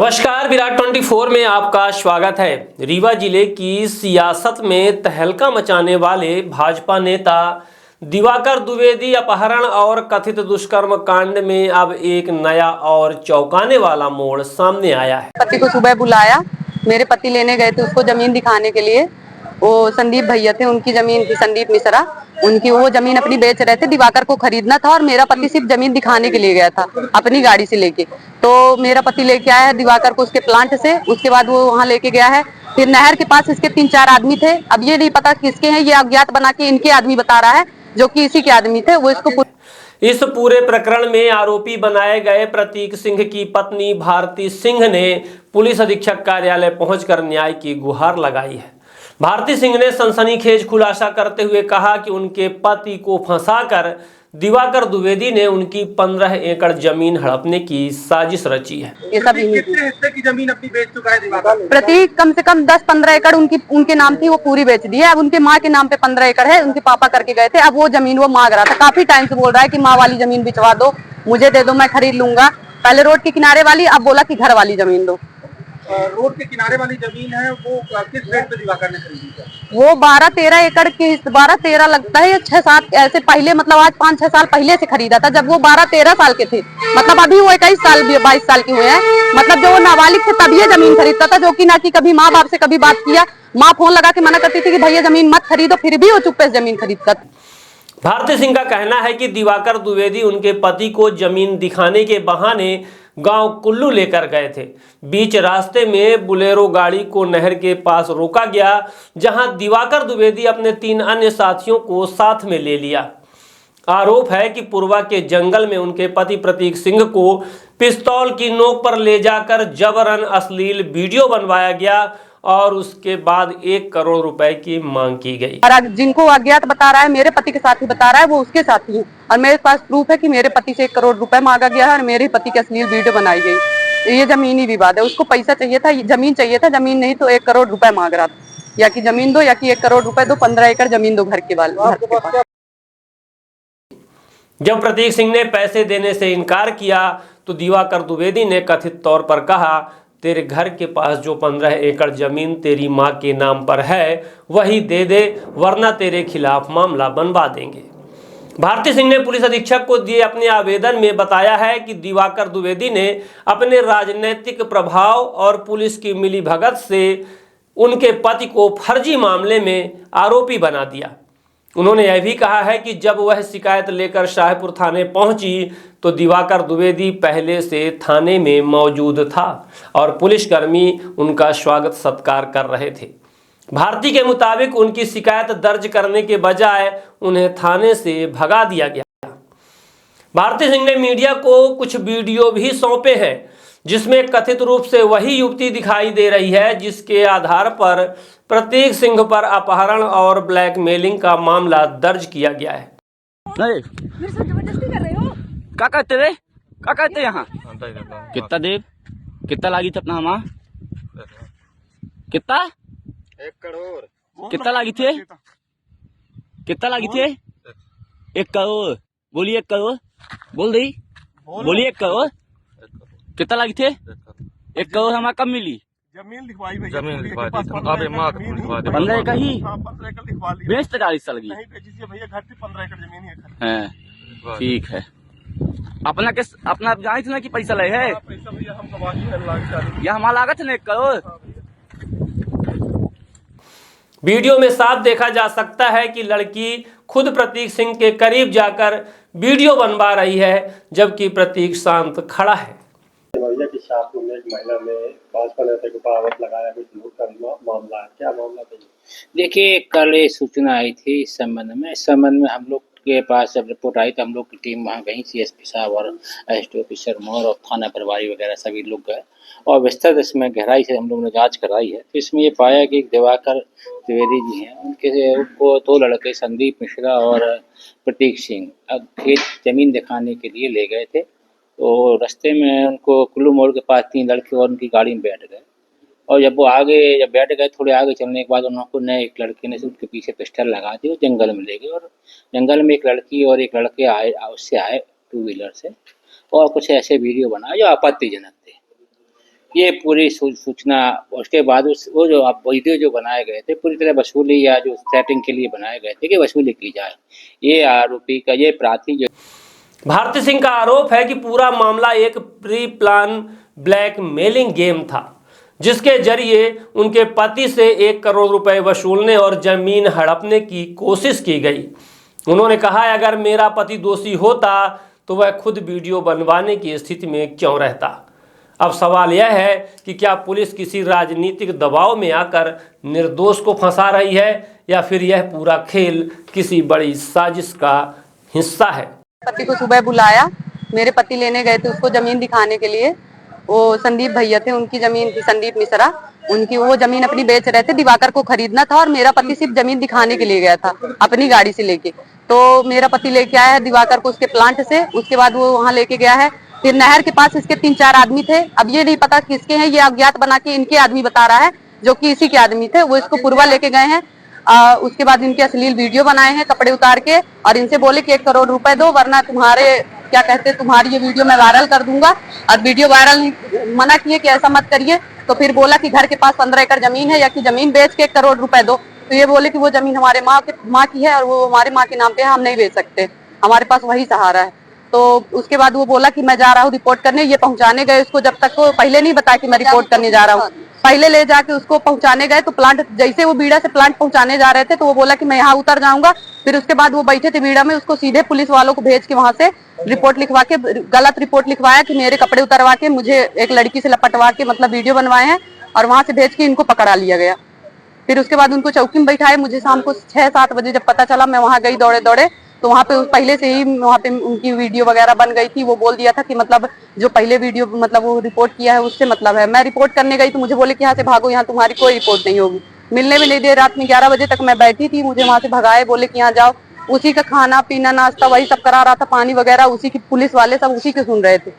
नमस्कार, विराट 24 में आपका स्वागत है। रीवा जिले की सियासत में तहलका मचाने वाले भाजपा नेता दिवाकर द्विवेदी अपहरण और कथित दुष्कर्म कांड में अब एक नया और चौंकाने वाला मोड़ सामने आया है। पति को सुबह बुलाया, मेरे पति लेने गए थे उसको जमीन दिखाने के लिए। वो संदीप भैया थे, उनकी जमीन थी, संदीप मिश्रा, उनकी वो जमीन अपनी बेच रहे थे। दिवाकर को खरीदना था और मेरा पति सिर्फ जमीन दिखाने के लिए गया था अपनी गाड़ी से लेके। तो मेरा पति लेके आया है दिवाकर को उसके प्लांट से, उसके बाद वो वहां लेके गया है। फिर नहर के पास इसके 3-4 आदमी थे, अब ये नहीं पता किसके हैं, ये अज्ञात बना के इनके आदमी बता रहा है, जो कि इसी के आदमी थे। वो इसको इस पूरे प्रकरण में आरोपी बनाए गए प्रतीक सिंह की पत्नी भारती सिंह ने पुलिस अधीक्षक कार्यालय पहुंचकर न्याय की गुहार लगाई है। भारती सिंह ने सनसनीखेज खुलासा करते हुए कहा कि उनके पति को फंसाकर दिवाकर द्विवेदी ने उनकी 15 एकड़ जमीन हड़पने की साजिश रची है। ये सब कितने हिस्से की जमीन अपनी बेच चुका है दिवाकर? प्रतीक कम से कम 10-15 एकड़ उनके नाम थी, वो पूरी बेच दी है। अब उनके माँ के नाम पे 15 एकड़ है, उनके पापा करके गए थे। अब वो जमीन वो मांग रहा था, काफी टाइम से बोल रहा है कि माँ वाली जमीन बिचवा दो, मुझे दे दो, मैं खरीद लूंगा। पहले रोड के किनारे वाली, अब बोला कि घर वाली जमीन दो। रोड के किनारे वाली जमीन है वो किस रेट पे दिवाकर ने खरीदी है? वो 12-13 एकड़ की, 12-13 लगता है या 6-7 ऐसे पहले, मतलब आज 5-6 साल पहले से खरीदा था, जब वो 12-13 साल के थे। मतलब अभी वो 21 साल 22 साल के हुए हैं। मतलब जब वो नाबालिग थे तब ये जमीन खरीदता था, जो कि ना कि कभी माँ बाप से कभी बात किया। माँ फोन लगा के मना करती थी कि भैया जमीन मत खरीदो, फिर भी वो चुप्पे से जमीन खरीदता था। भारती सिंह का कहना है कि दिवाकर द्विवेदी उनके पति को जमीन दिखाने के बहाने गांव कुल्लू लेकर गए थे। बीच रास्ते में बुलेरो गाड़ी को नहर के पास रोका गया, जहां दिवाकर द्विवेदी अपने 3 अन्य साथियों को साथ में ले लिया। आरोप है कि पुरवा के जंगल में उनके पति प्रतीक सिंह को पिस्तौल की नोक पर ले जाकर जबरन अश्लील वीडियो बनवाया गया और उसके बाद 1 करोड़ रुपए की मांग की गई। और जिनको अज्ञात बता रहा है, मेरे पति के साथ ही बता रहा है, वो उसके साथ ही है। और मेरे पास प्रूफ है कि मेरे पति से 1 करोड़ रुपए मांगा गया है और मेरे पति की अश्लील वीडियो बनाई गई। ये जमीनी विवाद है, उसको पैसा चाहिए था, जमीन चाहिए था, जमीन नहीं तो 1 करोड़ रुपए मांग रहा था, या कि जमीन दो या कि 1 करोड़ रुपए दो, 15 एकड़ जमीन दो घर के पास। जब प्रतीक सिंह ने पैसे देने से इनकार किया तो दिवाकर द्विवेदी ने कथित तौर पर कहा, तेरे घर के पास जो 15 एकड़ जमीन तेरी मां के नाम पर है वही दे दे, वरना तेरे खिलाफ मामला बनवा देंगे। भारती सिंह ने पुलिस अधीक्षक को दिए अपने आवेदन में बताया है कि दिवाकर द्विवेदी ने अपने राजनीतिक प्रभाव और पुलिस की मिलीभगत से उनके पति को फर्जी मामले में आरोपी बना दिया। उन्होंने यह भी कहा है कि जब वह शिकायत लेकर शाहपुर थाने पहुंची तो दिवाकर द्विवेदी पहले से थाने में मौजूद था और पुलिसकर्मी उनका स्वागत सत्कार कर रहे थे। भारती के मुताबिक उनकी शिकायत दर्ज करने के बजाय उन्हें थाने से भगा दिया गया। भारती सिंह ने मीडिया को कुछ वीडियो भी सौंपे हैं, जिसमें कथित रूप से वही युवती दिखाई दे रही है जिसके आधार पर प्रतीक सिंह पर अपहरण और ब्लैकमेलिंग का मामला दर्ज किया गया है। नहीं मेरे साथ जबरदस्ती कर रहे हो? क्या कहते रे, क्या कहते यहाँ कितना देव, कितना लागी थी अपना हमारा, कितना 1 करोड़ कितना लागी थे, कितना लागी थे? 1 करोड़ बोलिए, 1 करोड़ बोल दी, बोलिए 1 करोड़ कितना लागी थे? 1 करोड़ हमारा कब मिली? जमीन लिखवाई भैया, जमीन लिखवा दी, अबे माँ का लिखवा दे। 15 एकड़ ही 15 एकड़ लिखवा लिया। बेच 40 साल की नहीं बेची थी भैया, घर थी 15 एकड़ जमीन ही है। ठीक है, अपना किस अपना जानी थी ना कि पैसा ले है, पैसा भैया हम गवाही है, लाख यह हमारा लागत है ना 1 करोड़। वीडियो में साफ देखा जा सकता है कि लड़की खुद प्रतीक सिंह के करीब जाकर वीडियो बनवा रही है, जबकि प्रतीक शांत खड़ा है। भैया की शाहपुर में एक महिला ने भाजपा नेता के ऊपर आरोप लगाया, कुछ लूट का मामला है, क्या मामला था? देखिए, कल ये सूचना आई थी इस संबंध में हम लोग के पास जब रिपोर्ट आई तो हम लोग की टीम वहाँ गई, सीएसपी साहब और एसटी ऑफिसर मोहर और थाना प्रभारी वगैरह सभी लोग गए और विस्तृत इसमें गहराई से हम लोग ने जांच कराई है। तो इसमें ये पाया कि दिवाकर द्विवेदी जी हैं, उनको 2 लड़के संदीप मिश्रा और प्रतीक सिंह खेत जमीन दिखाने के लिए ले गए थे। तो रास्ते में उनको कुल्लू मोड़ के पास 3 लड़के और उनकी गाड़ी में बैठ गए और जब बैठ गए, थोड़े आगे चलने के बाद उन्होंने एक लड़के ने उनके पीछे पिस्टल लगा दी और जंगल में ले गए और जंगल में एक लड़की और एक लड़के आए 2 व्हीलर से और कुछ ऐसे वीडियो बनाए जो आपत्तिजनक थे। ये पूरी सूचना उसके बाद वो जो आप वीडियो जो बनाए गए थे पूरी तरह वसूली या जो सेटिंग के लिए बनाए गए थे कि वसूली की जाए। ये आरोपी का ये प्रार्थी जो भारती सिंह का आरोप है कि पूरा मामला एक प्री प्लान ब्लैकमेलिंग गेम था, जिसके जरिए उनके पति से 1 करोड़ रुपए वसूलने और जमीन हड़पने की कोशिश की गई। उन्होंने कहा अगर मेरा पति दोषी होता तो वह खुद वीडियो बनवाने की स्थिति में क्यों रहता। अब सवाल यह है कि क्या पुलिस किसी राजनीतिक दबाव में आकर निर्दोष को फंसा रही है या फिर यह पूरा खेल किसी बड़ी साजिश का हिस्सा है। पति को सुबह बुलाया, मेरे पति लेने गए थे उसको जमीन दिखाने के लिए। वो संदीप भैया थे, उनकी जमीन थी, संदीप मिश्रा, उनकी वो जमीन अपनी बेच रहे थे। दिवाकर को खरीदना था और मेरा पति सिर्फ जमीन दिखाने के लिए गया था अपनी गाड़ी से लेके। तो मेरा पति लेके आया है दिवाकर को उसके प्लांट से, उसके बाद वो वहां लेके गया है। फिर नहर के पास इसके 3-4 आदमी थे, अब ये नहीं पता किसके हैं, ये अज्ञात बना के इनके आदमी बता रहा है जो कि इसी के आदमी थे। वो इसको पुरवा लेके गए हैं। उसके बाद इनके अश्लील वीडियो बनाए हैं कपड़े उतार के और इनसे बोले कि 1 करोड़ रुपए दो वरना तुम्हारे क्या कहते तुम्हारी ये वीडियो मैं वायरल कर दूंगा। और वीडियो वायरल मना किए कि ऐसा मत करिए। तो फिर बोला कि घर के पास 15 एकड़ जमीन है या कि जमीन बेच के 1 करोड़ रुपए दो। तो ये बोले कि वो जमीन हमारे माँ की है और वो हमारे माँ के नाम पे है, हम नहीं बेच सकते, हमारे पास वही सहारा है। तो उसके बाद वो बोला कि मैं जा रहा हूँ रिपोर्ट करने। ये पहुंचाने गए उसको, जब तक वो पहले नहीं बताया कि मैं रिपोर्ट करने जा रहा हूँ, पहले ले जाके उसको पहुंचाने गए। तो प्लांट जैसे वो बीड़ा से प्लांट पहुंचाने जा रहे थे तो वो बोला कि मैं यहाँ उतर जाऊंगा। फिर उसके बाद वो बैठे थे बीड़ा में, उसको सीधे पुलिस वालों को भेज के वहां से रिपोर्ट लिखवा के गलत रिपोर्ट लिखवाया कि मेरे कपड़े उतरवा के मुझे एक लड़की से लपटवा के मतलब वीडियो बनवाए हैं और वहां से भेज के इनको पकड़ा लिया गया। फिर उसके बाद उनको चौकी में बैठाए। मुझे शाम को 6-7 बजे जब पता चला, मैं वहां गई दौड़े दौड़े, तो वहां पे पहले से ही वहां पे उनकी वीडियो वगैरह बन गई थी। वो बोल दिया था कि मतलब जो पहले वीडियो मतलब वो रिपोर्ट किया है उससे मतलब है। मैं रिपोर्ट करने गई तो मुझे बोले कि यहाँ से भागो, यहाँ तुम्हारी कोई रिपोर्ट नहीं होगी। मिलने में नहीं दे, रात में 11 बजे तक मैं बैठी थी, मुझे वहां से भगाए, बोले कि यहाँ जाओ। उसी का खाना पीना नाश्ता वही सब करा रहा था, पानी वगैरह उसी की, पुलिस वाले सब उसी के सुन रहे थे।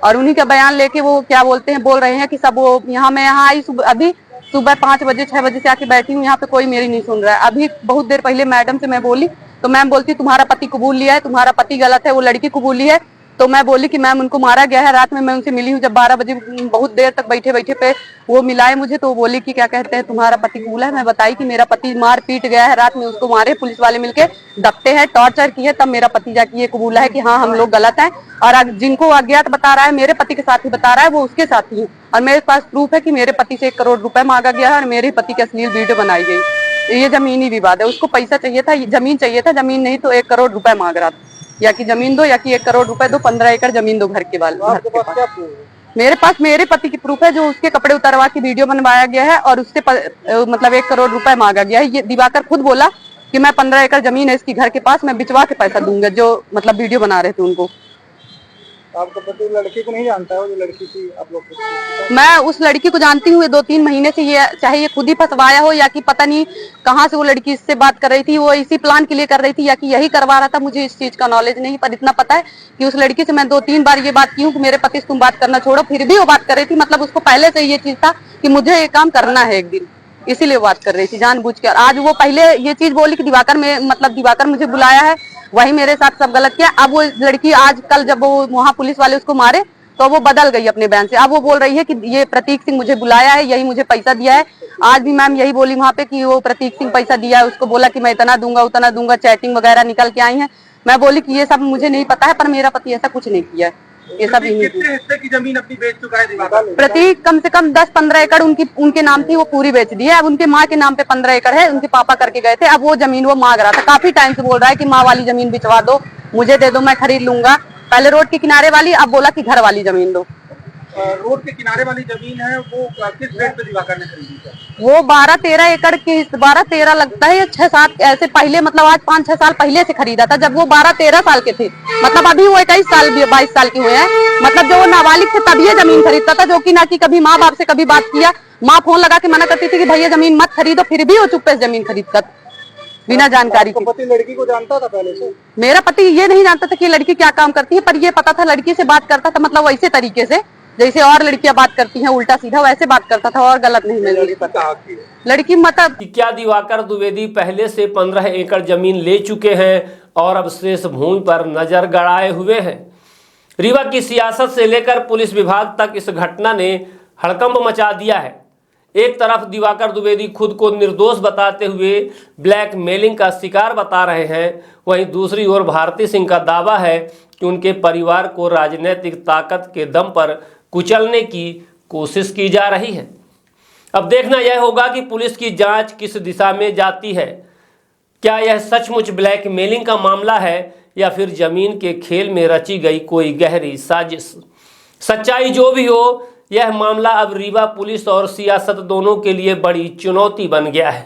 और उन्हीं का बयान लेके वो क्या बोलते हैं, बोल रहे हैं कि सब वो यहाँ मैं यहाँ आई अभी सुबह 5 बजे 6 बजे से आके बैठी हूँ यहाँ पे, कोई मेरी नहीं सुन रहा है। अभी बहुत देर पहले मैडम से मैं बोली तो मैम बोलती तुम्हारा पति कबूल लिया है, तुम्हारा पति गलत है, वो लड़की कबूली है। तो मैं बोली कि मैम उनको मारा गया है। रात में मैं उनसे मिली हूँ जब 12 बजे, बहुत देर तक बैठे बैठे पे वो मिलाए मुझे। तो बोली कि क्या कहते हैं तुम्हारा पति कबूल है। मैं बताई कि मेरा पति मार पीट गया है, रात में उसको मारे पुलिस वाले मिलके, दबते हैं, टॉर्चर किए, तब मेरा पति जाके ये कबूला है कि हाँ हम लोग गलत हैं। और जिनको अज्ञात बता रहा है मेरे पति के साथ ही बता रहा है, वो उसके साथ ही है। और मेरे पास प्रूफ है कि मेरे पति से 1 करोड़ रुपए मांगा गया है और मेरे पति की अश्लील वीडियो बनाई गई। ये जमीनी विवाद है, उसको पैसा चाहिए था, जमीन चाहिए था, जमीन नहीं तो 1 करोड़ रुपए मांग रहा था, या कि जमीन दो या कि 1 करोड़ रुपए दो, 15 एकड़ जमीन दो घर के बाद। मेरे पास मेरे पति की प्रूफ है जो उसके कपड़े उतारवा के वीडियो बनवाया गया है और उससे मतलब 1 करोड़ रुपए मांगा गया है। ये दिवाकर खुद बोला कि मैं 15 एकड़ जमीन है इसकी घर के पास, मैं बिचवा के पैसा दूंगा, जो मतलब वीडियो बना रहे थे उनको। आपका पति लड़की को नहीं जानता है, वो जो लड़की थी आप लोग? मैं उस लड़की को जानती हूँ 2-3 महीने से, ये चाहे ये खुद ही फंसवाया हो या कि पता नहीं कहाँ से वो लड़की इससे बात कर रही थी, वो इसी प्लान के लिए कर रही थी या कि यही करवा रहा था, मुझे इस चीज का नॉलेज नहीं। पर इतना पता है कि उस लड़की से मैं 2-3 बार ये बात की हूँ कि मेरे पति से तुम बात करना छोड़ो, फिर भी वो बात कर रही थी। मतलब उसको पहले से ये चीज था कि मुझे ये काम करना है एक दिन, इसीलिए बात कर रही थी जानबूझ कर। आज वो पहले ये चीज बोली कि दिवाकर में मतलब दिवाकर मुझे बुलाया है, वही मेरे साथ सब गलत किया। अब वो लड़की आज कल जब वो वहाँ पुलिस वाले उसको मारे तो वो बदल गई अपने बयान से। अब वो बोल रही है कि ये प्रतीक सिंह मुझे बुलाया है, यही मुझे पैसा दिया है। आज भी मैम यही बोली वहाँ पे कि वो प्रतीक सिंह पैसा दिया है, उसको बोला कि मैं इतना दूंगा उतना दूंगा, चैटिंग वगैरह निकल के आई है। मैं बोली कि ये सब मुझे नहीं पता है, पर मेरा पति ऐसा कुछ नहीं किया है, ये सब कितने हिस्से की जमीन अपनी बेच चुका है दिवाकर? प्रतीक कम से कम 10-15 एकड़ उनके नाम थी, वो पूरी बेच दी है। अब उनके माँ के नाम पे 15 एकड़ है, उनके पापा करके गए थे। अब वो जमीन वो मांग रहा था, काफी टाइम से बोल रहा है कि माँ वाली जमीन बिचवा दो, मुझे दे दो, मैं खरीद लूंगा। पहले रोड के किनारे वाली, अब बोला कि घर वाली जमीन दो। रोड के किनारे वाली जमीन है वो किस रेट पे दिवाकर ने खरीदी है? वो 12-13 एकड़ की, 12-13 लगता है, 6-7 ऐसे पहले, मतलब आज 5-6 साल पहले से खरीदा था, जब वो 12-13 साल के थे। मतलब अभी वो 21 साल 22 साल के हुए हैं। मतलब जो वो नाबालिग थे तब ये जमीन खरीदता था, जो कि ना कि कभी माँ बाप से कभी बात किया। माँ फोन लगा के मना करती थी कि भैया जमीन मत खरीदो, फिर भी वो चुप्पे से जमीन खरीदता था बिना जानकारी के। पति लड़की को जानता था पहले से? मेरा पति ये नहीं जानता था कि लड़की क्या काम करती है, पर ये पता था लड़की से बात करता था, मतलब वैसे तरीके से जैसे और लड़कियां बात करती हैं उल्टा सीधा, वैसे बात करता था और गलत नहीं। मेरी लड़की मतलब क्या दिवाकर द्विवेदी पहले से 15 एकड़ जमीन ले चुके हैं और अब शेष भूमि पर नजर गड़ाए हुए हैं। रीवा की सियासत से लेकर पुलिस विभाग तक इस घटना ने हड़कंप मचा दिया है। एक तरफ दिवाकर द्विवेदी खुद को निर्दोष बताते हुए ब्लैकमेलिंग का शिकार बता रहे हैं, वहीं दूसरी ओर भारती सिंह का दावा है कि उनके परिवार को राजनीतिक ताकत के दम पर कुचलने की कोशिश की जा रही है। अब देखना यह होगा कि पुलिस की जांच किस दिशा में जाती है। क्या यह सचमुच ब्लैकमेलिंग का मामला है या फिर जमीन के खेल में रची गई कोई गहरी साजिश। सच्चाई जो भी हो, यह मामला अब रीवा पुलिस और सियासत दोनों के लिए बड़ी चुनौती बन गया है।